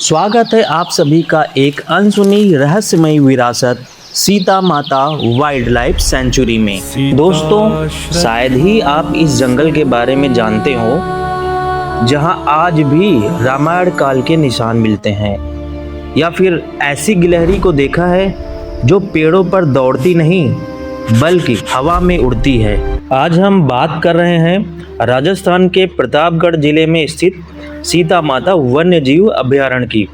स्वागत है आप सभी का एक अनसुनी रहस्यमयी विरासत सीता माता वाइल्ड लाइफ सेंचुरी में। दोस्तों, शायद ही आप इस जंगल के बारे में जानते हो जहां आज भी रामायण काल के निशान मिलते हैं, या फिर ऐसी गिलहरी को देखा है जो पेड़ों पर दौड़ती नहीं बल्कि हवा में उड़ती है। आज हम बात कर रहे हैं राजस्थान के प्रतापगढ़ जिले में स्थित सीता माता वन्य जीव अभयारण्य की,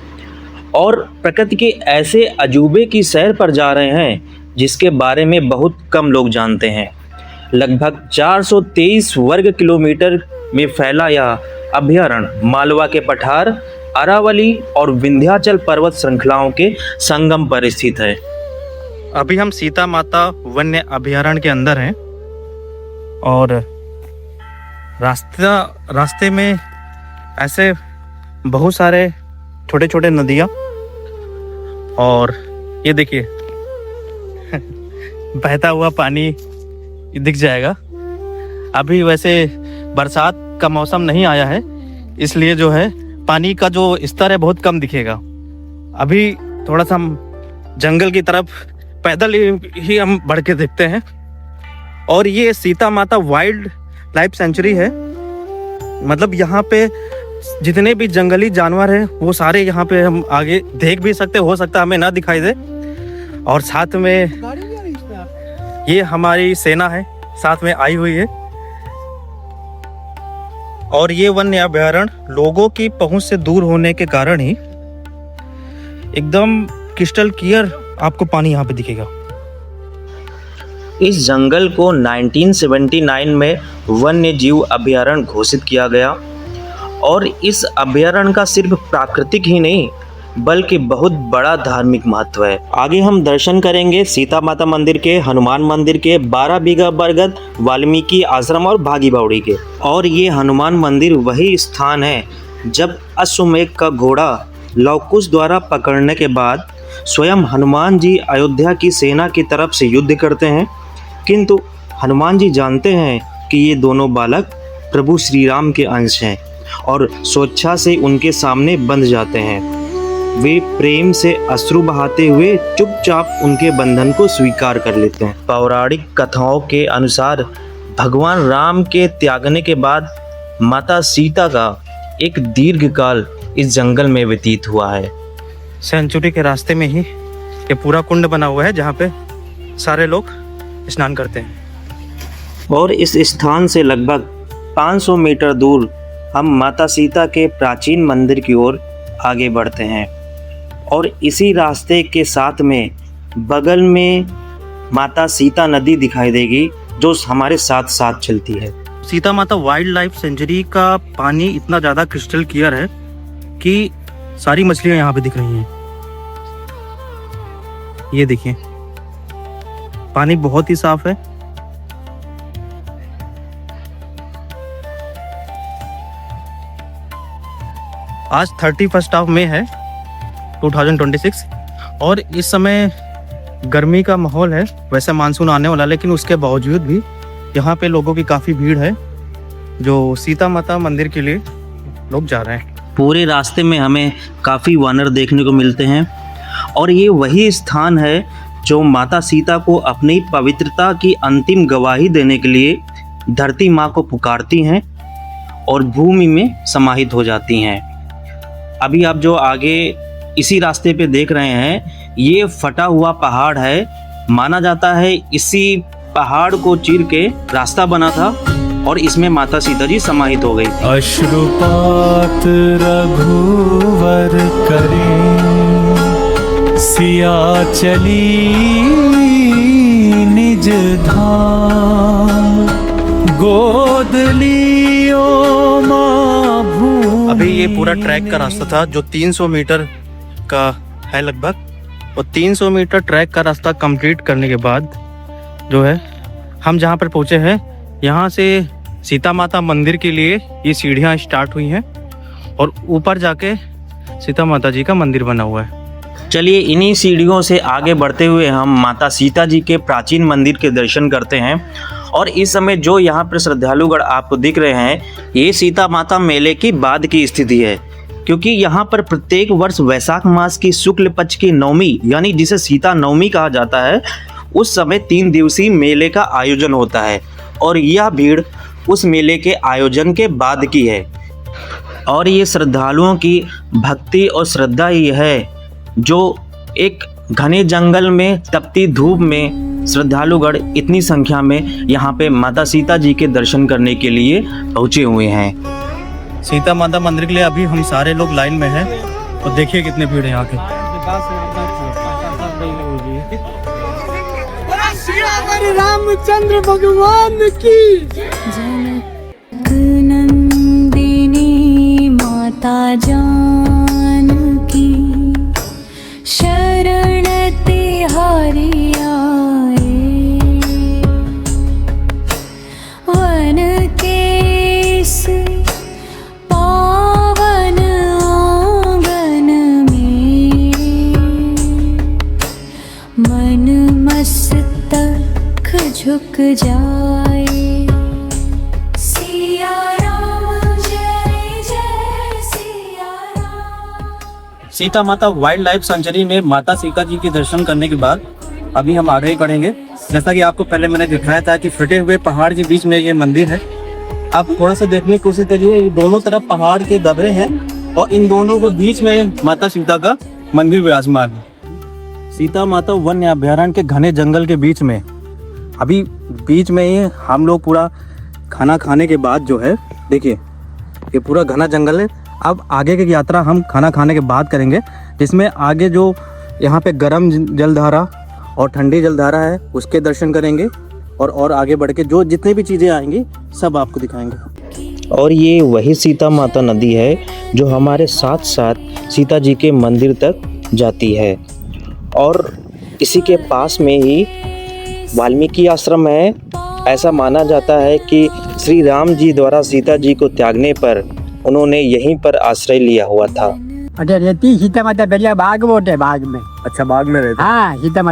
और प्रकृति के ऐसे अजूबे की सैर पर जा रहे हैं जिसके बारे में बहुत कम लोग जानते हैं। लगभग 423 वर्ग किलोमीटर में फैला यह अभयारण्य मालवा के पठार, अरावली और विंध्याचल पर्वत श्रृंखलाओं के संगम पर स्थित है। अभी हम सीता माता वन्य अभयारण्य के अंदर हैं और रास्ते में ऐसे बहुत सारे छोटे छोटे नदियाँ, और ये देखिए बहता हुआ पानी दिख जाएगा। अभी वैसे बरसात का मौसम नहीं आया है, इसलिए जो है पानी का जो स्तर है बहुत कम दिखेगा। अभी थोड़ा सा हम जंगल की तरफ पैदल ही हम बढ़ के देखते हैं। और ये सीता माता वाइल्ड लाइफ सेंचुरी है, मतलब यहाँ पे जितने भी जंगली जानवर हैं वो सारे यहाँ पे हम आगे देख भी सकते, हो सकता है हमें ना दिखाई दे। और साथ में ये हमारी सेना है साथ में आई हुई है। और ये वन्य अभयारण्य लोगों की पहुंच से दूर होने के कारण ही एकदम क्रिस्टल क्लियर आपको पानी यहाँ पे दिखेगा। इस जंगल को 1979 में वन्य जीव अभयारण्य घोषित किया गया, और इस अभयारण्य का सिर्फ प्राकृतिक ही नहीं बल्कि बहुत बड़ा धार्मिक महत्व है। आगे हम दर्शन करेंगे सीता माता मंदिर के, हनुमान मंदिर के, 12 बीघा बरगद, वाल्मीकि आश्रम और भागी बावड़ी के। और ये हनुमान मंदिर वही स्थान है जब अश्वमेध का घोड़ा लवकुश द्वारा पकड़ने के बाद स्वयं हनुमान जी अयोध्या की सेना की तरफ से युद्ध करते हैं, किंतु हनुमान जी जानते हैं कि ये दोनों बालक प्रभु श्री राम के अंश हैं और स्वेच्छा से उनके सामने बंध जाते हैं। वे प्रेम से अश्रु बहाते हुए चुपचाप उनके बंधन को स्वीकार कर लेते हैं। पौराणिक कथाओं के अनुसार भगवान राम के त्यागने के बाद माता सीता का एक दीर्घ काल इस जंगल में व्यतीत हुआ है। सेंचुरी के रास्ते में ही ये पूरा कुंड बना हुआ है जहाँ पे सारे लोग स्नान करते हैं। और इस स्थान से लगभग 500 मीटर दूर हम माता सीता के प्राचीन मंदिर की ओर आगे बढ़ते हैं, और इसी रास्ते के साथ में बगल में माता सीता नदी दिखाई देगी जो हमारे साथ साथ चलती है। सीता माता वाइल्ड लाइफ सेंचुरी का पानी इतना ज़्यादा क्रिस्टल क्लियर है कि सारी मछलियाँ यहाँ पे दिख रही हैं। ये देखिए पानी बहुत ही साफ है। आज 31 ऑफ मई है 2026, और इस समय गर्मी का माहौल है। वैसे मानसून आने वाला, लेकिन उसके बावजूद भी यहाँ पे लोगों की काफ़ी भीड़ है जो सीता माता मंदिर के लिए लोग जा रहे हैं। पूरे रास्ते में हमें काफ़ी वानर देखने को मिलते हैं, और ये वही स्थान है जो माता सीता को अपनी पवित्रता की अंतिम गवाही देने के लिए धरती माँ को पुकारती हैं और भूमि में समाहित हो जाती हैं। अभी आप जो आगे इसी रास्ते पे देख रहे हैं, ये फटा हुआ पहाड़ है। माना जाता है इसी पहाड़ को चीर के रास्ता बना था और इसमें माता सीता जी समाहित हो गई। अश्रुपात रघुवर करे, सिया चली निज धाम, गोद लियो माँ भूमि। अभी ये पूरा ट्रैक का रास्ता था जो 300 मीटर का है लगभग, और 300 मीटर ट्रैक का रास्ता कंप्लीट करने के बाद जो है हम जहाँ पर पहुँचे हैं, यहाँ से सीता माता मंदिर के लिए ये सीढ़ियाँ स्टार्ट हुई हैं और ऊपर जाके सीता माता जी का मंदिर बना हुआ है। चलिए इन्हीं सीढ़ियों से आगे बढ़ते हुए हम माता सीता जी के प्राचीन मंदिर के दर्शन करते हैं। और इस समय जो यहाँ पर श्रद्धालुगण आपको दिख रहे हैं, ये सीता माता मेले की बाद की स्थिति है। क्योंकि यहाँ पर प्रत्येक वर्ष वैशाख मास की शुक्ल पक्ष की नवमी यानी जिसे सीता नवमी कहा जाता है, उस समय 3 दिवसीय मेले का आयोजन होता है और यह भीड़ उस मेले के आयोजन के बाद की है। और ये श्रद्धालुओं की भक्ति और श्रद्धा ही है जो एक घने जंगल में तपती धूप में श्रद्धालुगण इतनी संख्या में यहाँ पे माता सीता जी के दर्शन करने के लिए पहुँचे हुए हैं। सीता माता मंदिर के लिए अभी हम सारे लोग लाइन में हैं और देखिए कितने भीड़ है यहाँ के। रामचंद्र भगवान की जनक नंदिनी माता जानकी शरण तिहारी आए, वन केस पावन आंगन में मन मस्तक झुक जाए। सिया राम जय जय सिया राम। सीता माता वाइल्ड लाइफ सेंचुरी में माता सीता जी के दर्शन करने के बाद अभी हम आगे ही बढ़ेंगे। जैसा कि आपको पहले मैंने दिखाया था कि फटे हुए पहाड़ के बीच में ये मंदिर है। आप थोड़ा सा देखने की कोशिश करिए, ये दोनों तरफ पहाड़ के दबे हैं और इन दोनों के बीच में माता सीता का मंदिर विराजमान है। सीता माता वन्य अभयारण्य के घने जंगल के बीच में अभी बीच में ही हम लोग पूरा खाना खाने के बाद जो है, देखिए ये पूरा घना जंगल है। अब आगे की यात्रा हम खाना खाने के बाद करेंगे, जिसमें आगे जो यहाँ पे गर्म जलधारा और ठंडी जलधारा है उसके दर्शन करेंगे और आगे बढ़ के जो जितनी भी चीज़ें आएंगी सब आपको दिखाएंगे। और ये वही सीता माता नदी है जो हमारे साथ साथ सीता जी के मंदिर तक जाती है और इसी के पास में ही वाल्मीकि आश्रम है। ऐसा माना जाता है कि श्री राम जी द्वारा सीता जी को त्यागने पर उन्होंने यहीं पर आश्रय लिया हुआ था। अरे रहती सीता माता पहले बाग बोट है, बाग में। अच्छा, बाग में रहते? हाँ, सीता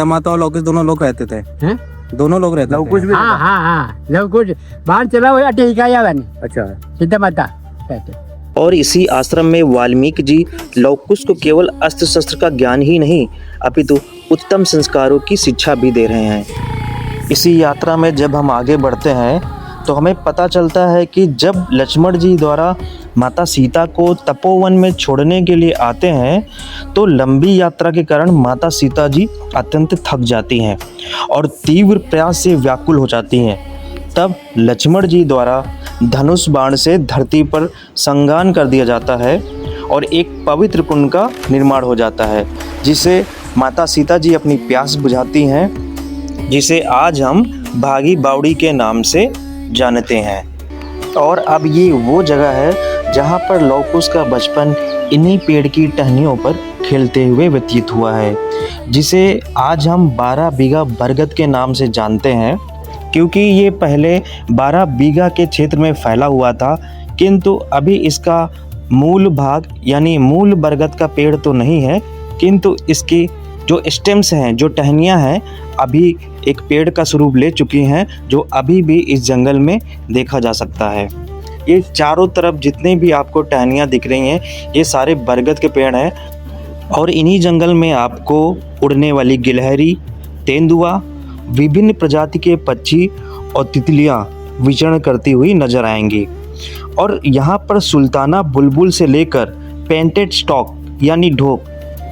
माता और लवकुश दोनों लोग रहते थे। हैं? दोनों लोग रहते लवकुश भी। हाँ, लवकुश बाहर चला हुआ अटे हिकाया बनी। अच्छा, सीता माता कहते। और इसी आश्रम में वाल्मीकि जी लवकुश को केवल अस्त्र शस्त्र का ज्ञान ही नहीं अपितु उत्तम संस्कारों की शिक्षा भी दे रहे हैं। इसी यात्रा में जब हम आगे बढ़ते हैं तो हमें पता चलता है कि जब लक्ष्मण जी द्वारा माता सीता को तपोवन में छोड़ने के लिए आते हैं तो लंबी यात्रा के कारण माता सीता जी अत्यंत थक जाती हैं और तीव्र प्यास से व्याकुल हो जाती हैं। तब लक्ष्मण जी द्वारा धनुष बाण से धरती पर संगान कर दिया जाता है और एक पवित्र कुंड का निर्माण हो जाता है, जिसे माता सीता जी अपनी प्यास बुझाती हैं, जिसे आज हम भागी बावड़ी के नाम से जानते हैं। और अब ये वो जगह है जहाँ पर लवकुश का बचपन इन्हीं पेड़ की टहनियों पर खेलते हुए व्यतीत हुआ है, जिसे आज हम 12 बीघा बरगद के नाम से जानते हैं, क्योंकि ये पहले 12 बीघा के क्षेत्र में फैला हुआ था, किंतु अभी इसका मूल भाग यानी मूल बरगद का पेड़ तो नहीं है, किंतु इसकी जो स्टेम्स हैं, जो टहनियाँ हैं, अभी एक पेड़ का स्वरूप ले चुकी हैं, जो अभी भी इस जंगल में देखा जा सकता है। ये चारों तरफ जितने भी आपको टहनियाँ दिख रही हैं, ये सारे बरगद के पेड़ हैं और इन्हीं जंगल में आपको उड़ने वाली गिलहरी, तेंदुआ, विभिन्न प्रजाति के पक्षी और तितलियाँ विचरण करती हुई नजर आएंगी। और यहाँ पर सुल्ताना बुलबुल से लेकर पेंटेड स्टॉक यानी ढोक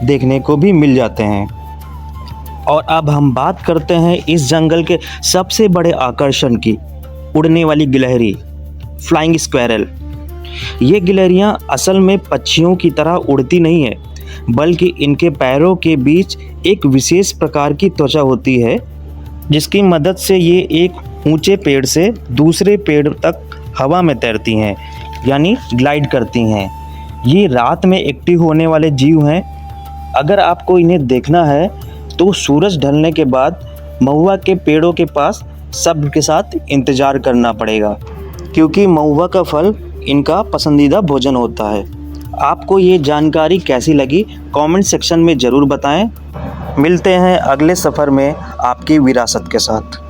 देखने को भी मिल जाते हैं। और अब हम बात करते हैं इस जंगल के सबसे बड़े आकर्षण की, उड़ने वाली गिलहरी, फ्लाइंग स्क्वेरल। ये गिलहरियाँ असल में पक्षियों की तरह उड़ती नहीं है, बल्कि इनके पैरों के बीच एक विशेष प्रकार की त्वचा होती है, जिसकी मदद से ये एक ऊंचे पेड़ से दूसरे पेड़ तक हवा में तैरती हैं, यानी ग्लाइड करती हैं। ये रात में एक्टिव होने वाले जीव हैं। अगर आपको इन्हें देखना है तो सूरज ढलने के बाद महुआ के पेड़ों के पास सब्र के साथ इंतज़ार करना पड़ेगा, क्योंकि महुआ का फल इनका पसंदीदा भोजन होता है। आपको ये जानकारी कैसी लगी कमेंट सेक्शन में ज़रूर बताएं। मिलते हैं अगले सफ़र में आपकी विरासत के साथ।